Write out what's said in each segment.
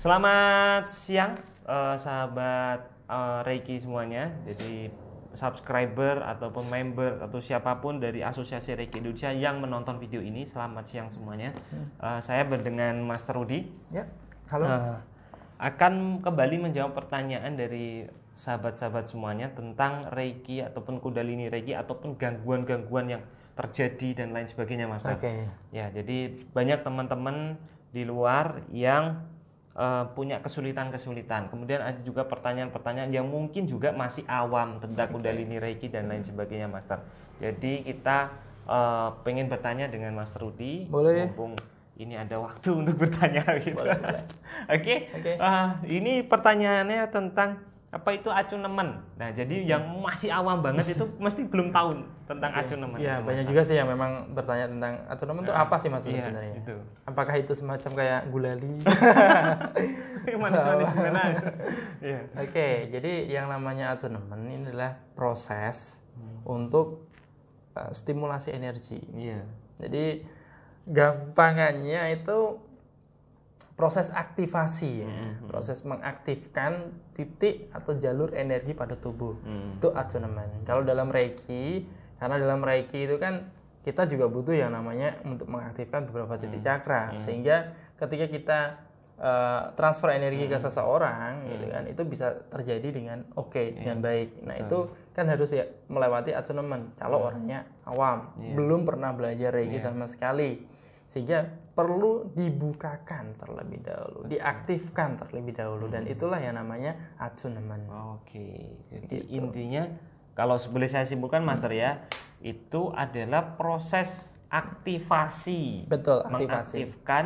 Selamat siang sahabat Reiki semuanya. Jadi subscriber ataupun member atau siapapun dari Asosiasi Reiki Indonesia yang menonton video ini, selamat siang semuanya. Saya berdengan Master Rudi. Ya, halo. Akan kembali menjawab pertanyaan dari sahabat-sahabat semuanya tentang Reiki ataupun Kundalini Reiki ataupun gangguan-gangguan yang terjadi dan lain sebagainya, Master. Oke. Ya, jadi banyak teman-teman di luar yang punya kesulitan-kesulitan. Kemudian ada juga pertanyaan-pertanyaan yang mungkin juga masih awam tentang Kundalini Reiki dan lain sebagainya, Master. Jadi kita pengen bertanya dengan Master Rudi. Boleh. Mumpung ini ada waktu untuk bertanya gitu. Boleh. Oke. Ini pertanyaannya tentang apa itu acunemen. Nah, jadi yang masih awam banget itu mesti belum tahu tentang acunemen. Ya, itu, banyak Master. juga sih yang memang bertanya tentang acunemen itu apa sih Mas Iya, sebenarnya? itu. Apakah itu semacam kayak gulali? Manis-manis gimana? Iya. Oke, jadi yang namanya acunemen ini adalah proses untuk stimulasi energi. Iya. Jadi gampangannya itu proses aktivasi ya, proses mengaktifkan titik atau jalur energi pada tubuh. Itu acunemen. Kalau dalam Reiki, karena dalam Reiki itu kan kita juga butuh yang namanya untuk mengaktifkan beberapa titik cakra, sehingga ketika kita transfer energi ke seseorang, gitu kan, itu bisa terjadi dengan dengan baik. Nah itu kan harus ya melewati acunemen. Kalau orangnya awam, belum pernah belajar Reiki sama sekali, sehingga perlu dibukakan terlebih dahulu, diaktifkan terlebih dahulu, dan itulah yang namanya acunemen. Oke, jadi intinya kalau boleh saya simpulkan, Master ya, itu adalah proses aktivasi. Betul, aktivasi. Mengaktifkan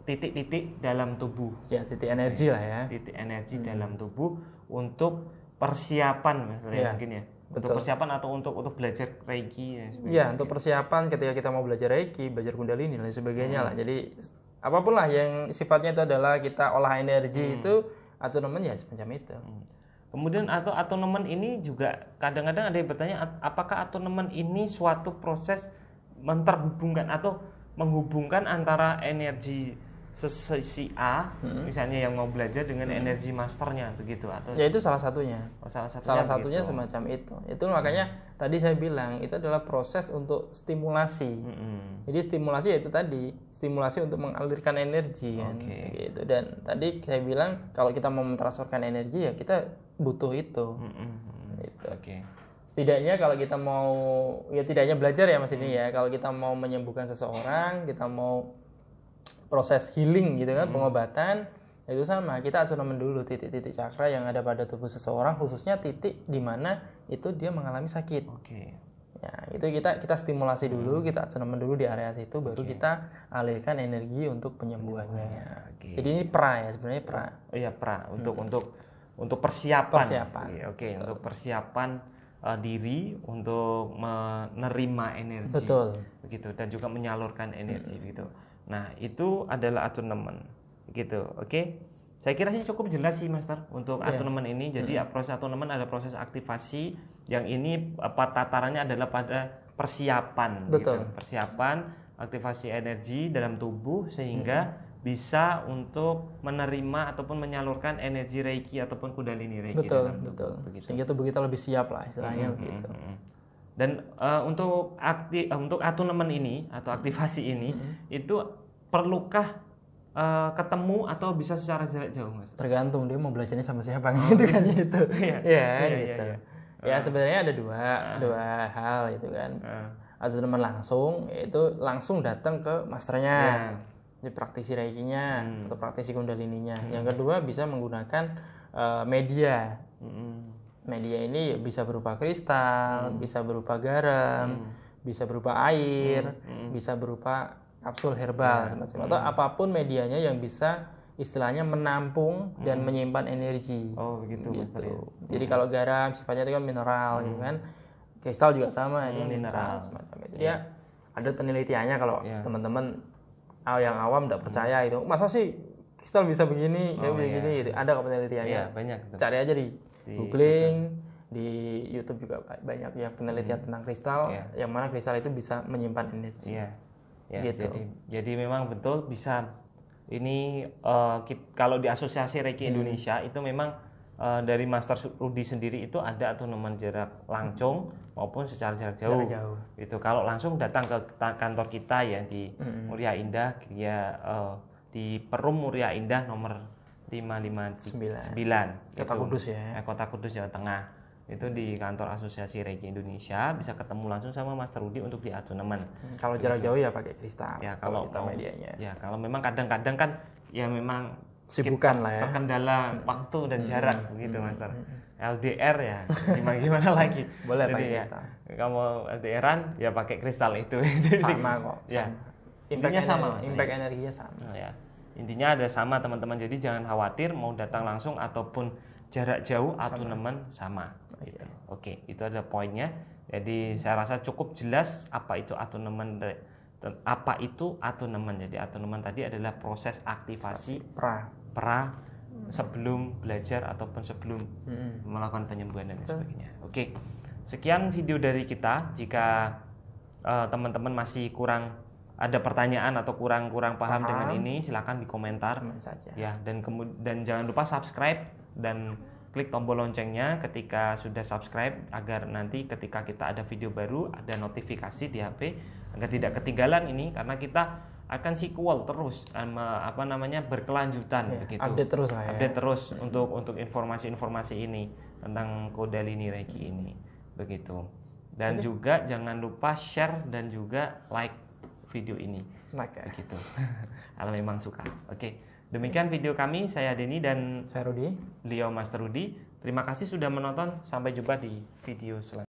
titik-titik dalam tubuh. Ya, titik energi lah ya. Titik energi dalam tubuh untuk persiapan, Master ya, mungkin ya. Untuk persiapan atau untuk belajar Reiki ya. Ya, untuk persiapan ketika kita mau belajar Reiki, belajar Kundalini dan lain sebagainya lah. Jadi apapun lah yang sifatnya itu adalah kita olah energi itu, acunemen ya semacam itu. Kemudian atau acunemen ini juga kadang-kadang ada yang bertanya apakah acunemen ini suatu proses menterhubungkan atau menghubungkan antara energi si A misalnya yang mau belajar dengan energi masternya begitu atau ya itu salah satunya. salah Satunya semacam itu. Itu makanya tadi saya bilang itu adalah proses untuk stimulasi. Jadi stimulasi ya itu tadi, stimulasi untuk mengalirkan energi kan gitu. Dan tadi saya bilang kalau kita mau mentransferkan energi ya kita butuh itu. Gitu. Setidaknya kalau kita mau ya tidaknya belajar ya Mas ini ya, kalau kita mau menyembuhkan seseorang, kita mau proses healing gitu kan, pengobatan, itu sama, kita acunemen dulu titik-titik cakra yang ada pada tubuh seseorang, khususnya titik di mana itu dia mengalami sakit. Ya, itu kita stimulasi dulu, kita acunemen dulu di area situ, baru kita alirkan energi untuk penyembuhannya. Jadi ini pra ya, sebenarnya pra. Oh iya, pra untuk persiapan. Untuk persiapan diri untuk menerima energi. Betul. Begitu, dan juga menyalurkan energi begitu. Nah, itu adalah acunemen. Gitu. Oke. Saya kira sih cukup jelas sih, Master, untuk acunemen ini. Jadi proses acunemen adalah proses aktivasi yang ini tatarannya adalah pada persiapan. Betul. Gitu. Persiapan aktivasi energi dalam tubuh sehingga bisa untuk menerima ataupun menyalurkan energi Reiki ataupun Kundalini Reiki. Betul. Sehingga tubuh kita lebih siap lah istilahnya begitu. Dan untuk acunemen ini atau aktivasi ini itu perlukah ketemu atau bisa secara jarak jauh, Mas? Tergantung dia mau belajarnya sama siapa gitu kan itu. Gitu. Ya sebenarnya ada dua hal itu kan. Acunemen langsung itu langsung datang ke masternya. Ini praktisi Reikinya atau praktisi Kundalininya. Yang kedua bisa menggunakan media. Media ini bisa berupa kristal, bisa berupa garam, bisa berupa air, bisa berupa kapsul herbal semacam atau apapun medianya yang bisa istilahnya menampung dan menyimpan energi. Oh, begitu. Jadi kalau garam sifatnya itu kan mineral gitu kan. Kristal juga sama, itu mineral semacam itu. Dia ada penelitiannya kalau teman-teman yang awam tidak percaya itu. Masa sih kristal bisa begini, begini gitu. Ada kok penelitiannya. Iya, banyak. Cari aja di googling, di YouTube juga banyak ya penelitian tentang kristal, yang mana kristal itu bisa menyimpan energi. Ya, gitu. jadi memang betul bisa ini kalau di Asosiasi Reiki Indonesia itu memang dari Master Rudi sendiri itu ada aturan jarak langsung maupun secara jarak jauh. Itu kalau langsung datang ke kantor kita ya di Muria Indah, dia di Perum Muria Indah nomor 559 Kota Kudus ya. Kota Kudus Jawa Tengah. Itu di kantor Asosiasi Reiki Indonesia, bisa ketemu langsung sama Master Rudi untuk diatunemen. Kalau jarak jauh ya pakai kristal. Ya kalau kita medianya. Ya kalau memang kadang-kadang kan ya memang sibukan lah ya. Terkendala waktu dan jarak begitu Master. LDR ya gimana lagi. Boleh jadi pakai ya, kristal. Kamu LDRan ya pakai kristal itu. Sama kok. Ya. Intinya sama. Impact energinya sama. Nah, ya. Intinya ada sama teman-teman. Jadi jangan khawatir mau datang langsung ataupun jarak jauh atunemen sama. Gitu. Oke, itu ada poinnya. Jadi saya rasa cukup jelas apa itu atunemen. Apa itu atunemen? Jadi atunemen tadi adalah proses aktivasi pra sebelum belajar ataupun sebelum melakukan penyembuhan dan sebagainya. Oke, sekian video dari kita. Jika teman-teman masih kurang ada pertanyaan atau kurang paham dengan ini, silakan di komentar saja. Ya, dan jangan lupa subscribe dan klik tombol loncengnya ketika sudah subscribe agar nanti ketika kita ada video baru ada notifikasi di HP agar tidak ketinggalan ini, karena kita akan sequel terus berkelanjutan begitu. Update terus lah ya. Update terus untuk informasi-informasi ini tentang Kundalini Reiki ini begitu. Dan juga jangan lupa share dan juga like video ini. Begitu. Kalau memang suka. Oke. Demikian video kami, saya Denny dan saya Rudi. Beliau Master Rudi. Terima kasih sudah menonton. Sampai jumpa di video selanjutnya.